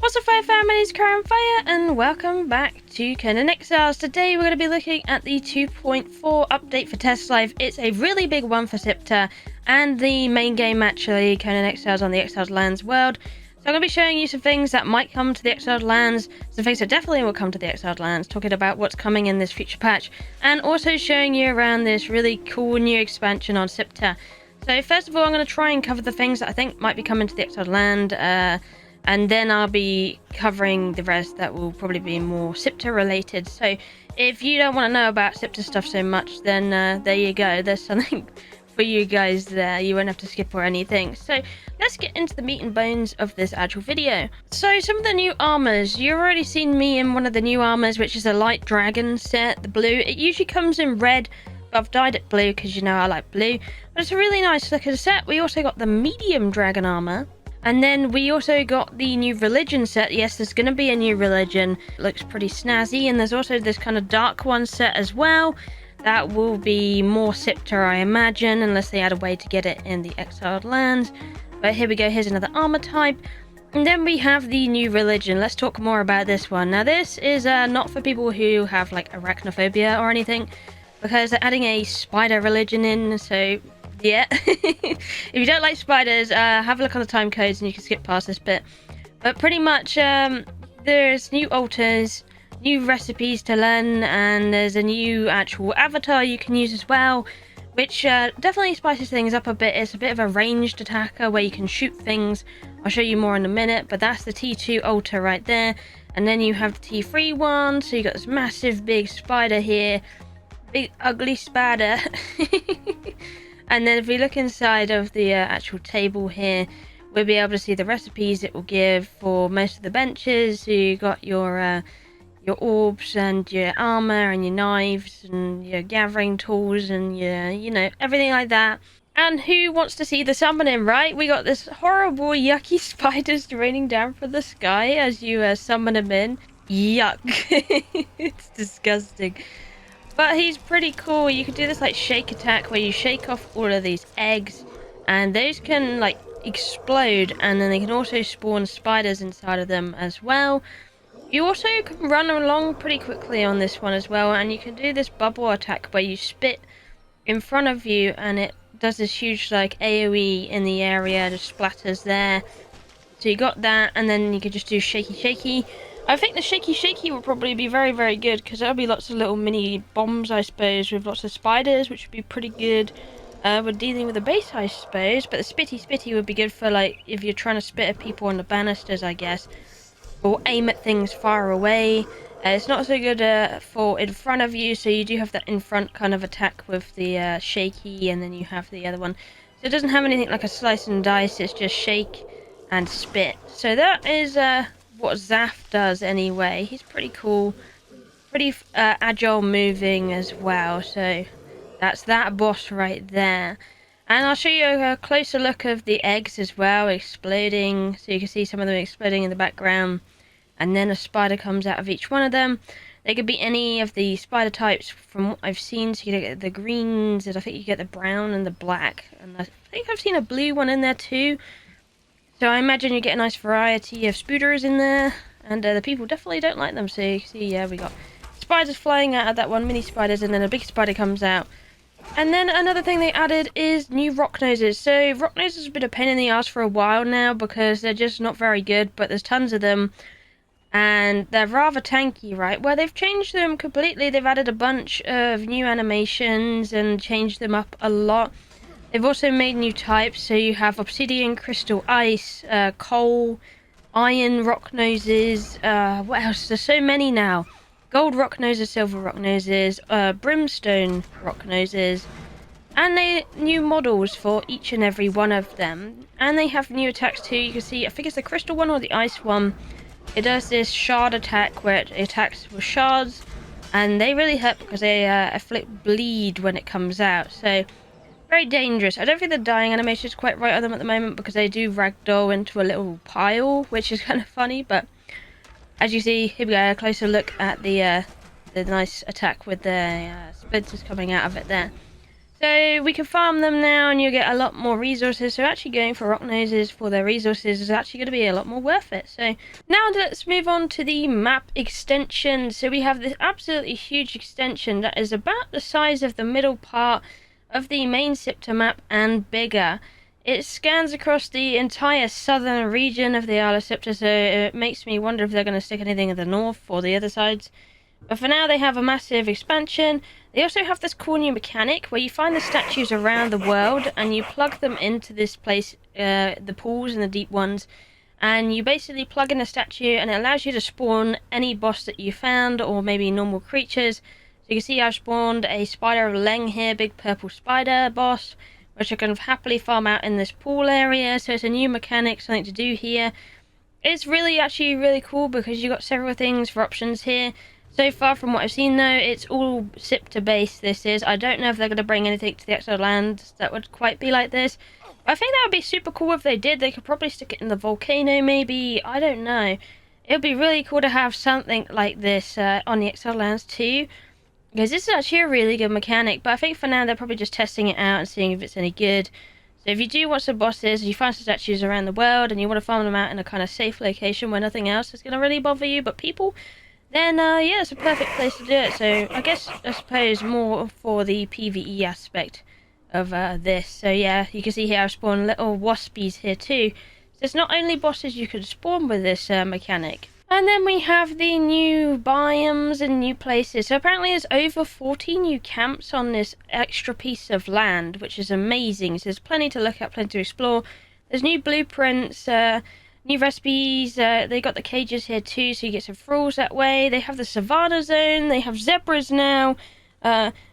What's up, Fire family? It's Kiahonfire, and welcome back to Conan Exiles. Today we're going to be looking at the 2.4 update for Testlive. It's a really big one for Sipta and the main game, actually, Conan Exiles on the Exiled Lands world. So I'm going to be showing you some things that might come to the Exiled Lands, some things that definitely will come to the Exiled Lands, talking about what's coming in this future patch, and also showing you around this really cool new expansion on Sipta. So first of all, I'm going to try and cover the things that I think might be coming to the Exiled Land, and then I'll be covering the rest that will probably be more Sipta related. So if you don't want to know about Sipta stuff so much, then there you go. There's something for you guys there. You won't have to skip or anything. So let's get into the meat and bones of this actual video. So some of the new armors. You've already seen me in one of the new armors, which is a light dragon set, the blue. It usually comes in red, but I've dyed it blue because, you know, I like blue. But it's a really nice looking set. We also got the medium dragon armor. And then we also got the new religion set. Yes, there's going to be a new religion. It looks pretty snazzy. And there's also this kind of dark one set as well. That will be more Sipta, I imagine, unless they add a way to get it in the Exiled Lands. But here we go. Here's another armor type. And then we have the new religion. Let's talk more about this one. Now, this is not for people who have, like, arachnophobia or anything, because they're adding a spider religion in, so... yeah. If you don't like spiders, have a look on the time codes and you can skip past this bit. But pretty much there's new altars, new recipes to learn, and there's a new actual avatar you can use as well, which definitely spices things up a bit. It's a bit of a ranged attacker where you can shoot things. I'll show you more in a minute, but that's the T2 altar right there. And then you have the T3 one, so you got this massive big spider here. Big ugly spider. And then if we look inside of the actual table here, we'll be able to see the recipes it will give for most of the benches. So you got your orbs and your armor and your knives and your gathering tools and your, you know, everything like that. And who wants to see the summoning, right? We got this horrible yucky spiders raining down from the sky as you summon them in. Yuck. It's disgusting. But he's pretty cool. You can do this like shake attack where you shake off all of these eggs, and those can like explode, and then they can also spawn spiders inside of them as well. You also can run along pretty quickly on this one as well, and you can do this bubble attack where you spit in front of you and it does this huge like AoE in the area, just splatters there. So you got that, and then you could just do shaky shaky. I think the shaky shaky will probably be very, very good, because there'll be lots of little mini bombs, I suppose, with lots of spiders, which would be pretty good. We're dealing with the base, I suppose, but the spitty would be good for, like, if you're trying to spit at people on the banisters, I guess, or aim at things far away. It's not so good for in front of you, so you do have that in front kind of attack with the shaky, and then you have the other one. So it doesn't have anything like a slice and dice, it's just shake and spit. So that is what Zath does anyway. He's pretty cool, pretty agile moving as well. So that's that boss right there. And I'll show you a closer look of the eggs as well, exploding. So you can see some of them exploding in the background. And then a spider comes out of each one of them. They could be any of the spider types from what I've seen. So you get the greens, and I think you get the brown and the black. And I think I've seen a blue one in there too. So I imagine you get a nice variety of spooters in there, and the people definitely don't like them. So you can see, yeah, we got spiders flying out of that one, mini spiders, and then a big spider comes out. And then another thing they added is new Rocknoses. So Rocknoses has been a pain in the ass for a while now, because they're just not very good, but there's tons of them, and they're rather tanky, right? Well, they've changed them completely. They've added a bunch of new animations and changed them up a lot. They've also made new types, so you have obsidian, crystal, ice, coal, iron rock noses, what else? There's so many now. Gold rock noses, silver rock noses, brimstone rock noses, and they new models for each and every one of them. And they have new attacks too. You can see, I think it's the crystal one or the ice one. It does this shard attack where it attacks with shards, and they really hurt because they afflict bleed when it comes out. So very dangerous. I don't think the dying animation is quite right on them at the moment, because they do ragdoll into a little pile, which is kind of funny. But as you see, here we go, a closer look at the nice attack with the splinters coming out of it there. So we can farm them now and you get a lot more resources. So actually going for Rocknoses for their resources is actually going to be a lot more worth it. So now let's move on to the map extension. So we have this absolutely huge extension that is about the size of the middle part of the main Scepter map and bigger. It scans across the entire southern region of the Isle of Scepter, so it makes me wonder if they're going to stick anything in the north or the other sides. But for now, they have a massive expansion. They also have this cool new mechanic where you find the statues around the world and you plug them into this place, the pools and the deep ones. And you basically plug in a statue and it allows you to spawn any boss that you found or maybe normal creatures. So you can see I've spawned a spider of Leng here, big purple spider boss, which I can happily farm out in this pool area. So it's a new mechanic, something to do here. It's actually really cool because you've got several things for options here. So far from what I've seen though, it's all Scepter based this is. I don't know if they're going to bring anything to the extra lands that would quite be like this. I think that would be super cool if they did. They could probably stick it in the volcano maybe. I don't know. It would be really cool to have something like this on the extra lands too. Because this is actually a really good mechanic. But I think for now they're probably just testing it out and seeing if it's any good. So if you do want some bosses, you find some statues around the world and you want to farm them out in a kind of safe location where nothing else is going to really bother you but people, then yeah, it's a perfect place to do it. So I suppose more for the PvE aspect of this. So yeah, you can see here I've spawned little waspies here too. So it's not only bosses you could spawn with this mechanic. And then we have the new biomes and new places. So apparently there's over 40 new camps on this extra piece of land, which is amazing. So there's plenty to look at, plenty to explore. There's new blueprints, new recipes. They got the cages here too, so you get some thralls that way. They have the savanna zone. They have zebras now,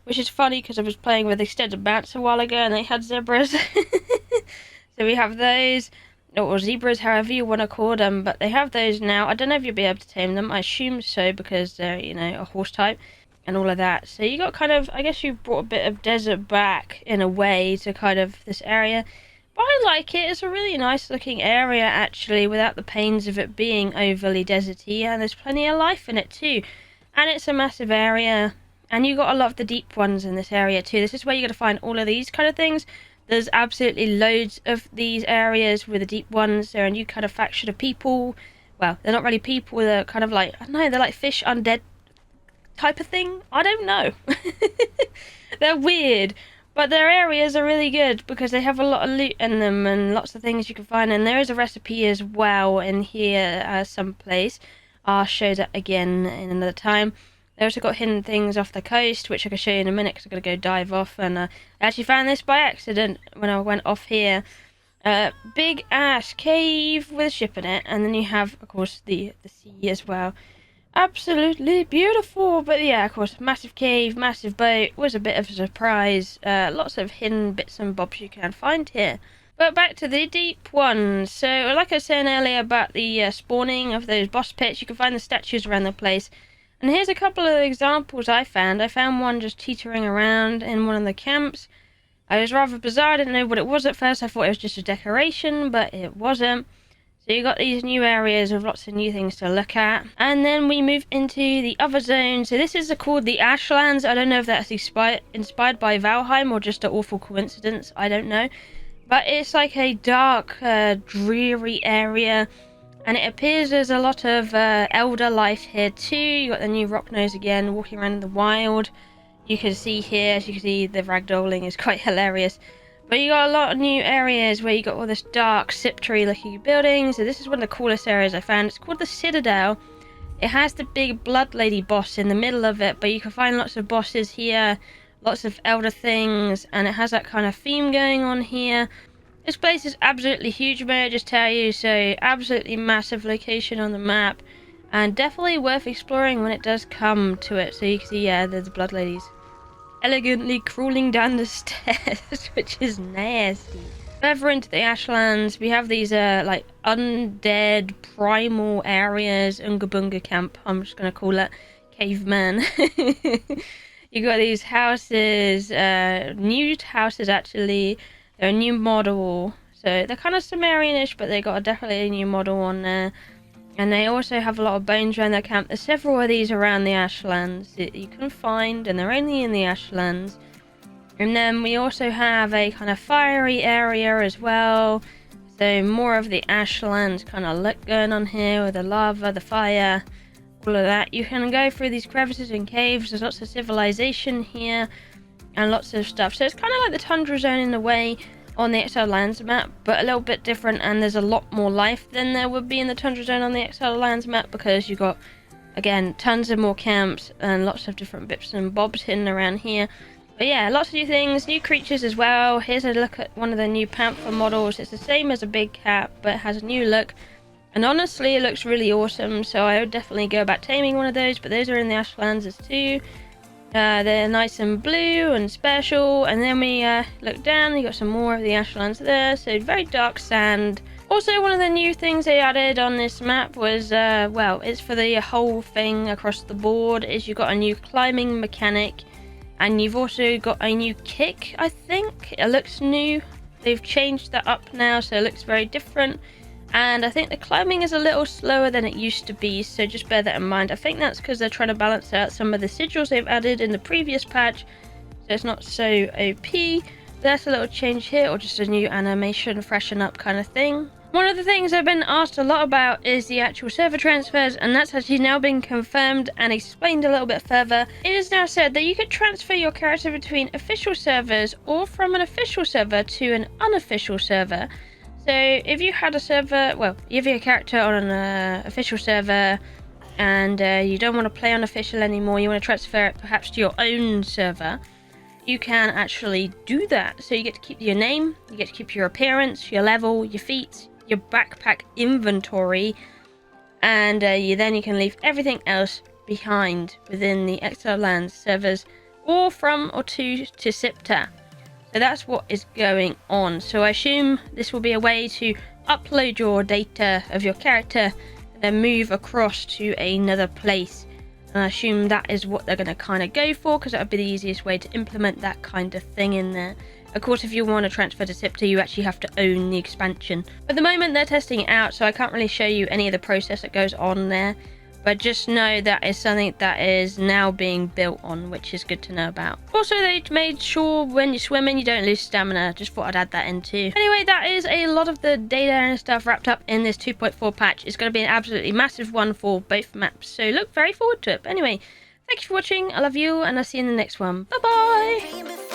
which is funny because I was playing with extended maps a while ago and they had zebras. So we have those, or zebras, however you want to call them, but they have those now. I don't know if you'll be able to tame them. I assume so because they're, you know, a horse type and all of that. So you got kind of, I guess you brought a bit of desert back in a way to kind of this area. But I like it. It's a really nice looking area actually, without the pains of it being overly deserty, and there's plenty of life in it too. And it's a massive area, and you got a lot of the deep ones in this area too. This is where you're going to find all of these kind of things. There's absolutely loads of these areas with the deep ones. They're a new kind of faction of people. Well, they're not really people, they're kind of like, I don't know, they're like fish undead type of thing. I don't know. They're weird. But their areas are really good because they have a lot of loot in them and lots of things you can find. And there is a recipe as well in here someplace. I'll show that again in another time. They also got hidden things off the coast, which I can show you in a minute because I'm going to go dive off. And I actually found this by accident when I went off here. Big ass cave with a ship in it. And then you have, of course, the sea as well. Absolutely beautiful. But yeah, of course, massive cave, massive boat. Was a bit of a surprise. Lots of hidden bits and bobs you can find here. But back to the deep ones. So like I was saying earlier about the spawning of those boss pits, you can find the statues around the place. And here's a couple of examples I found. I found one just teetering around in one of the camps. It was rather bizarre. I didn't know what it was at first. I thought it was just a decoration, but it wasn't. So you got these new areas with lots of new things to look at. And then we move into the other zone. So this is called the Ashlands. I don't know if that's inspired by Valheim or just an awful coincidence. I don't know. But it's like a dark, dreary area. And it appears there's a lot of elder life here too. You got the new Rocknose again, walking around in the wild. You can see here, as you can see, the ragdolling is quite hilarious. But you got a lot of new areas where you got all this dark, sceptery looking buildings. So this is one of the coolest areas I found. It's called the Citadel. It has the big blood lady boss in the middle of it, but you can find lots of bosses here, lots of elder things, and it has that kind of theme going on here. This place is absolutely huge, may I just tell you, so absolutely massive location on the map, and definitely worth exploring when it does come to it. So you can see, yeah, there's the blood ladies elegantly crawling down the stairs, which is nasty. Further into the Ashlands, we have these like undead primal areas. Unga Bunga camp, I'm just gonna call it. Caveman. You got these houses, new houses actually. They're a new model, so they're kind of Sumerian-ish, but they got definitely a new model on there. And they also have a lot of bones around their camp. There's several of these around the Ashlands that you can find, and they're only in the Ashlands. And then we also have a kind of fiery area as well. So more of the ashlands kind of look going on here with the lava, the fire, all of that. You can go through these crevices and caves. There's lots of civilization here and lots of stuff. So it's kind of like the tundra zone in a way on the Exiled Lands map, but a little bit different, and there's a lot more life than there would be in the tundra zone on the Exiled Lands map, because you've got, again, tons of more camps and lots of different bits and bobs hidden around here. But yeah, lots of new things, new creatures as well. Here's a look at one of the new panther models. It's the same as a big cat, but it has a new look, and honestly it looks really awesome, so I would definitely go about taming one of those. But those are in the ashlands too. They're nice and blue and special. And then we look down, you got some more of the ashlands there, so very dark sand. Also, one of the new things they added on this map was, well, it's for the whole thing across the board, is you've got a new climbing mechanic, and you've also got a new kick. I think it looks new. They've changed that up now, so it looks very different. And I think the climbing is a little slower than it used to be, so just bear that in mind. I think that's because they're trying to balance out some of the sigils they've added in the previous patch, so it's not so OP. That's a little change here, or just a new animation, freshen up kind of thing. One of the things I've been asked a lot about is the actual server transfers, and that's actually now been confirmed and explained a little bit further. It is now said that you could transfer your character between official servers or from an official server to an unofficial server. So if you had a server, well, you have your character on an official server and you don't want to play unofficial anymore, you want to transfer it perhaps to your own server, you can actually do that. So you get to keep your name, you get to keep your appearance, your level, your feats, your backpack inventory, and you can leave everything else behind within the Exiled Lands servers, or from or to Sipta. So that's what is going on. So I assume this will be a way to upload your data of your character and then move across to another place. And I assume that is what they're going to kind of go for, because that would be the easiest way to implement that kind of thing in there. Of course, if you want to transfer to Sipta, you actually have to own the expansion. At the moment, they're testing it out, so I can't really show you any of the process that goes on there. But just know that is something that is now being built on, which is good to know about. Also, they made sure when you're swimming, you don't lose stamina. Just thought I'd add that in too. Anyway, that is a lot of the data and stuff wrapped up in this 2.4 patch. It's going to be an absolutely massive one for both maps, so look very forward to it. But anyway, thank you for watching. I love you, and I'll see you in the next one. Bye bye.